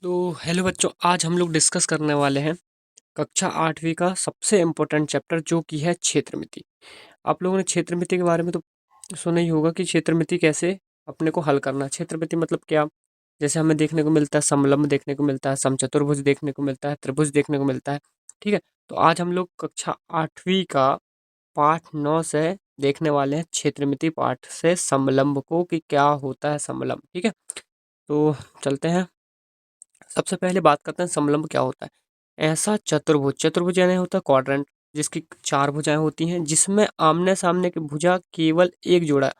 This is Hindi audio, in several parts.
तो हेलो बच्चों, आज हम लोग डिस्कस करने वाले हैं कक्षा 8वीं का सबसे इम्पोर्टेंट चैप्टर जो कि है क्षेत्रमिति। आप लोगों ने क्षेत्रमिति के बारे में तो सुना ही होगा कि क्षेत्रमिति कैसे अपने को हल करना है। क्षेत्रमिति मतलब क्या? जैसे हमें देखने को मिलता है समलंब देखने को मिलता है, समचतुर्भुज देखने को मिलता है, त्रिभुज देखने को मिलता है। ठीक है, तो आज हम लोग कक्षा 8वीं का पाठ 9 से देखने वाले हैं क्षेत्रमिति पाठ से समलंब को कि क्या होता है समलंब। ठीक है, तो चलते हैं। सबसे पहले बात करते हैं समलंब क्या होता है। ऐसा चतुर्भुज, चतुर्भुज यानी होता है क्वाड्रेंट, जिसकी 4 भुजाएं होती हैं, जिसमें आमने सामने की भुजा केवल एक जोड़ा है,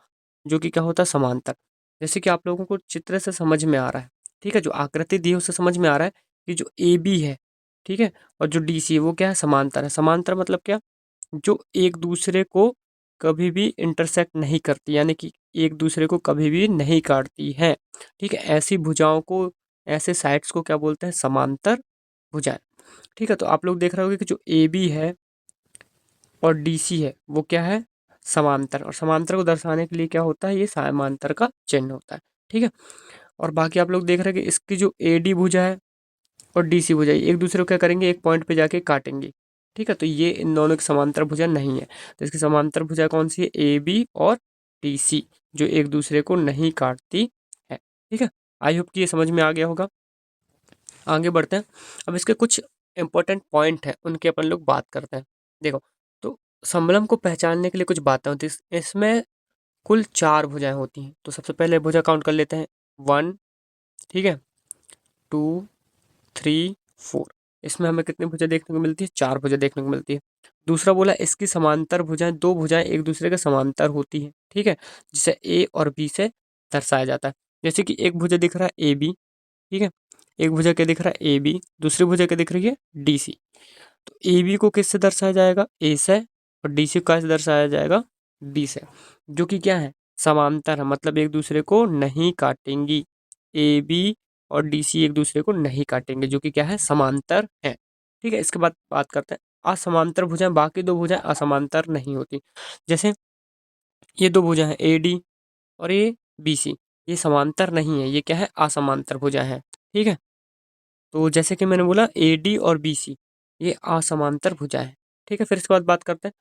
जो कि क्या होता है समांतर। जैसे कि आप लोगों को चित्र से समझ में आ रहा है, ठीक है, जो आकृति दी है उससे समझ में आ रहा है कि जो ए बी है, ठीक है, और जो डी सी है वो क्या है, समांतर है। समांतर मतलब क्या? जो एक दूसरे को कभी भी इंटरसेक्ट नहीं करती, यानी कि एक दूसरे को कभी भी नहीं काटती है। ठीक है, ऐसी भुजाओं को, ऐसे साइड्स को क्या बोलते हैं, समांतर भुजाएं। ठीक है, तो आप लोग देख रहे होगे कि जो ए बी है और डी सी है वो क्या है, समांतर। और समांतर को दर्शाने के लिए क्या होता है, ये समांतर का चिन्ह होता है। ठीक है, और बाकी आप लोग देख रहे हैं कि इसकी जो ए डी भुजा है और डी सी भुजा एक दूसरे को क्या करेंगे, एक पॉइंट पे जाके काटेंगे। ठीक है, तो ये इन दोनों की समांतर भुजा नहीं है। तो इसकी समांतर भुजा कौन सी है, ए बी और डी सी, जो एक दूसरे को नहीं काटती है। ठीक है, आई होप कि ये समझ में आ गया होगा। आगे बढ़ते हैं। अब इसके कुछ इंपॉर्टेंट पॉइंट हैं, उनकी अपन लोग बात करते हैं। देखो, तो समलंब को पहचानने के लिए कुछ बातें होती हैं। इसमें कुल 4 भुजाएं होती हैं। तो सबसे पहले भुजा काउंट कर लेते हैं, 1, ठीक है, 2, 3, 4। इसमें हमें कितनी भुजा देखने को मिलती है, 4 भुजा देखने को मिलती है। दूसरा बोला इसकी समांतर भुजाएं, 2 भुजाएं एक दूसरे के समांतर होती है। ठीक है, जिसे ए और बी से दर्शाया जाता है। जैसे कि एक भुजा दिख रहा है ए बी, ठीक है, एक भुजा क्या दिख रहा है, ए बी, दूसरी भुजा क्या दिख रही है, डी सी। तो ए बी को किससे दर्शाया जाएगा, ए से, और डी सी को कैसे दर्शाया जाएगा, डी से, जो कि क्या है, समांतर है, मतलब एक दूसरे को नहीं काटेंगी। ए बी और डी सी एक दूसरे को नहीं काटेंगे, जो कि क्या है, समांतर है। ठीक है, इसके बाद बात करते हैं असमांतर भुजाएं। बाकी 2 भुजाएं असमांतर नहीं होती। जैसे ये 2 भुजाएं हैं, ए डी और ये बी सी, ये समांतर नहीं है, ये क्या है, असमांतर भुजाएं हैं। ठीक है, तो जैसे कि मैंने बोला ए डी और बी सी ये असमांतर भुजाएं हैं। ठीक है, फिर इसके बाद बात करते हैं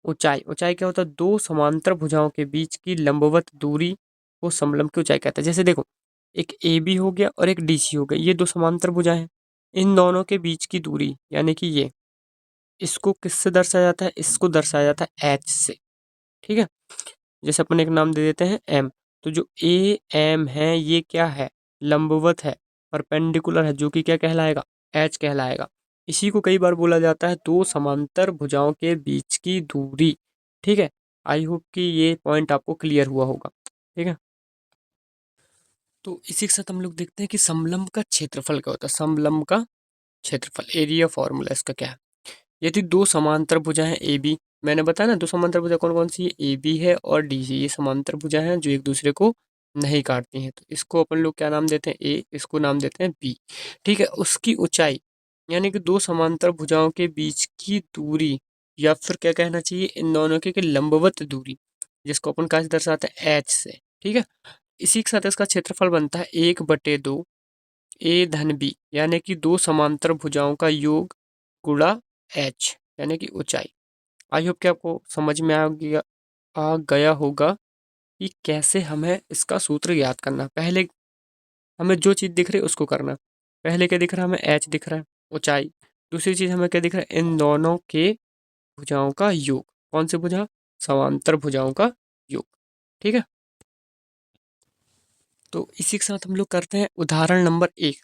ऊंचाई। ऊंचाई क्या होता है, 2 समांतर भुजाओं के बीच की लंबवत दूरी को समलंब की ऊंचाई कहता है। जैसे देखो, एक ए बी हो गया और एक डी सी हो गया, ये 2 समांतर भुजाएं हैं। इन दोनों के बीच की दूरी यानी कि ये, इसको किससे दर्शाया जाता है, इसको दर्शाया जाता है एच से। ठीक है, जैसे अपन एक नाम दे देते हैं एम। तो जो ए एम है ये क्या है, लंबवत है, परपेंडिकुलर है, जो कि क्या कहलाएगा, एच कहलाएगा। इसी को कई बार बोला जाता है 2 समांतर भुजाओं के बीच की दूरी। ठीक है, आई होप कि ये पॉइंट आपको क्लियर हुआ होगा। ठीक है, तो इसी के साथ हम लोग देखते हैं कि समलंब का क्षेत्रफल क्या होता है। समलंब का क्षेत्रफल, एरिया फॉर्मूला इसका क्या है। यदि 2 समांतर भुजा हैं ए बी, मैंने बताया ना 2 समांतर भुजा कौन कौन सी है, ए बी है और डी सी, ये समांतर भुजा हैं जो एक दूसरे को नहीं काटती हैं। तो इसको अपन लोग क्या नाम देते हैं, ए, इसको नाम देते हैं बी। ठीक है, उसकी ऊंचाई यानी कि 2 समांतर भुजाओं के बीच की दूरी, या फिर क्या कहना चाहिए, इन दोनों के लंबवत दूरी, जिसको अपन कैसे दर्शाते हैं, एच से। ठीक है, इसी के साथ इसका क्षेत्रफल बनता है 1/2 ए धन बी, यानी कि 2 समांतर भुजाओं का योग गुणा एच, यानी कि ऊंचाई। आई होप कि आपको समझ में आ गया होगा कि कैसे हमें इसका सूत्र याद करना है। पहले हमें जो चीज़ दिख रही है उसको करना है। पहले क्या दिख रहा है, हमें एच दिख रहा है, ऊंचाई। दूसरी चीज़ हमें क्या दिख रहा है, इन दोनों के भुजाओं का योग। कौन सी भुजा, समांतर भुजाओं का योग। ठीक है, तो इसी के साथ हम लोग करते हैं उदाहरण नंबर 1।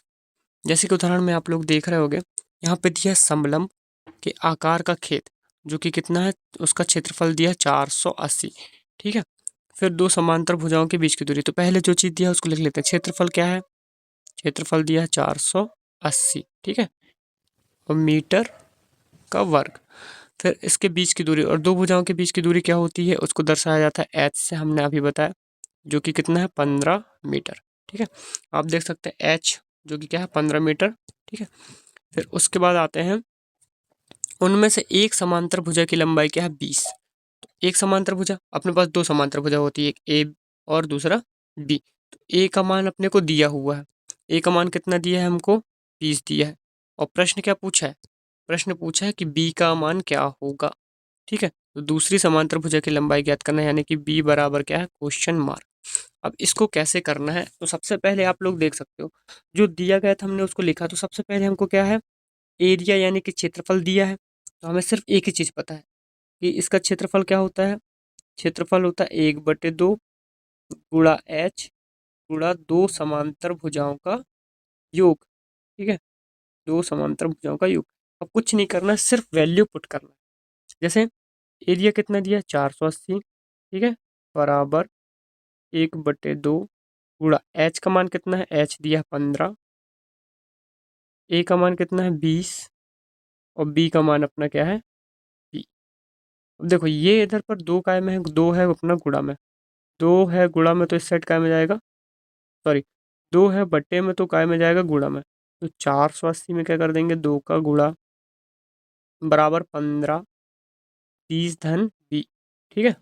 जैसे कि उदाहरण में आप लोग देख रहे होंगे, यहाँ पे दिया है समलंब के आकार का खेत, जो कि कितना है, उसका क्षेत्रफल दिया है 480। ठीक है, फिर 2 समांतर भुजाओं के बीच की दूरी। तो पहले जो चीज़ दिया है उसको लिख लेते हैं। क्षेत्रफल क्या है, क्षेत्रफल दिया है 480, ठीक है, और मीटर का वर्ग। फिर इसके बीच की दूरी और 2 भुजाओं के बीच की दूरी क्या होती है, उसको दर्शाया जाता है एच से, हमने अभी बताया, जो कि कितना है, 15 मीटर। ठीक है, आप देख सकते हैं एच जो कि क्या है, 15 मीटर। ठीक है, फिर उसके बाद आते हैं, उनमें से एक समांतर भुजा की लंबाई क्या है, 20। एक समांतर भुजा, अपने पास 2 समांतर भुजा होती है, एक ए और दूसरा बी। तो ए का मान अपने को दिया हुआ है, ए का मान कितना दिया है हमको, 20 दिया है। और प्रश्न क्या पूछा है, प्रश्न पूछा है कि बी का मान क्या होगा। ठीक है, तो दूसरी समांतर भुजा की लंबाई ज्ञात करना है, यानी कि बी बराबर क्या है, क्वेश्चन मार्क। अब इसको कैसे करना है, तो सबसे पहले आप लोग देख सकते हो जो दिया गया था हमने उसको लिखा। तो सबसे पहले हमको क्या है, एरिया यानी कि क्षेत्रफल दिया है। तो हमें सिर्फ एक ही चीज़ पता है कि इसका क्षेत्रफल क्या होता है, क्षेत्रफल होता है 1/2 गुणा एच गुणा दो समांतर भुजाओं का योग। ठीक है, दो समांतर भुजाओं का योग। अब कुछ नहीं करना, सिर्फ वैल्यू पुट करना है। जैसे एरिया कितना दिया, 480। ठीक है, बराबर 1/2 गुणा एच का मान कितना है, एच दिया 15, ए का मान कितना है 20, और बी का मान अपना क्या है, बी। अब देखो ये इधर पर दो काय में है, दो है अपना गुणा में, दो है गुणा में तो इस साइड काय में जाएगा, सॉरी, दो है बट्टे में तो काय में जाएगा, गुणा में। तो 480 में क्या कर देंगे, दो का गुणा बराबर 15, 30 धन बी। ठीक है,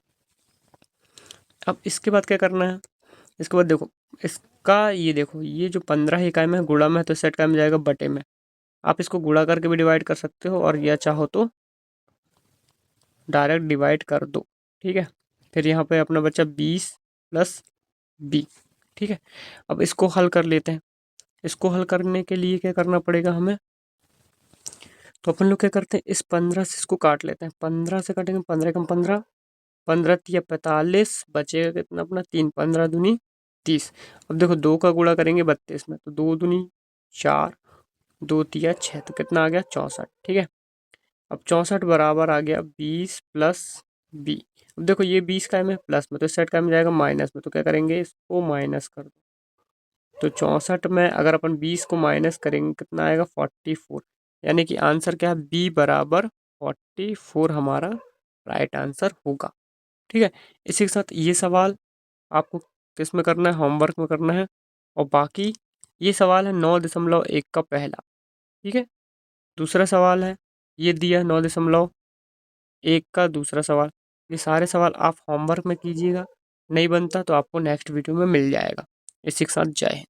अब इसके बाद क्या करना है, इसके बाद देखो इसका ये देखो, ये जो 15 इकाई में है गुणा में है तो इस साइड काय में जाएगा, बटे में। आप इसको गुणा करके भी डिवाइड कर सकते हो, और या चाहो तो डायरेक्ट डिवाइड कर दो। ठीक है, फिर यहाँ पे अपना बच्चा 20 प्लस बी। ठीक है, अब इसको हल कर लेते हैं। इसको हल करने के लिए क्या करना पड़ेगा हमें, तो अपन लोग क्या करते हैं, इस 15 से इसको काट लेते हैं। 15 से काटेंगे, 15 कम 15, 15 तिया 45, बचेगा कितना अपना 3, 15 दूनी 30। अब देखो दो का गुणा करेंगे 32 में, तो 2 दूनी 4, 2 तिया 6, तो कितना आ गया 64। ठीक है, अब 64 बराबर आ गया 20 प्लस बी। अब देखो ये 20 का में प्लस में, तो इस साइड का में जाएगा माइनस में, तो क्या करेंगे इसको माइनस कर दो। तो 64 में अगर अपन 20 को माइनस करेंगे कितना आएगा 44, यानी कि आंसर क्या है, बी बराबर 44 हमारा राइट आंसर होगा। ठीक है, इसी के साथ ये सवाल आपको किस में करना है, होमवर्क में करना है। और बाकी ये सवाल है 9.1 का पहला। ठीक है, दूसरा सवाल है ये दिया 9.1 का दूसरा सवाल। ये सारे सवाल आप होमवर्क में कीजिएगा, नहीं बनता तो आपको नेक्स्ट वीडियो में मिल जाएगा। इसी के साथ जय हिंद।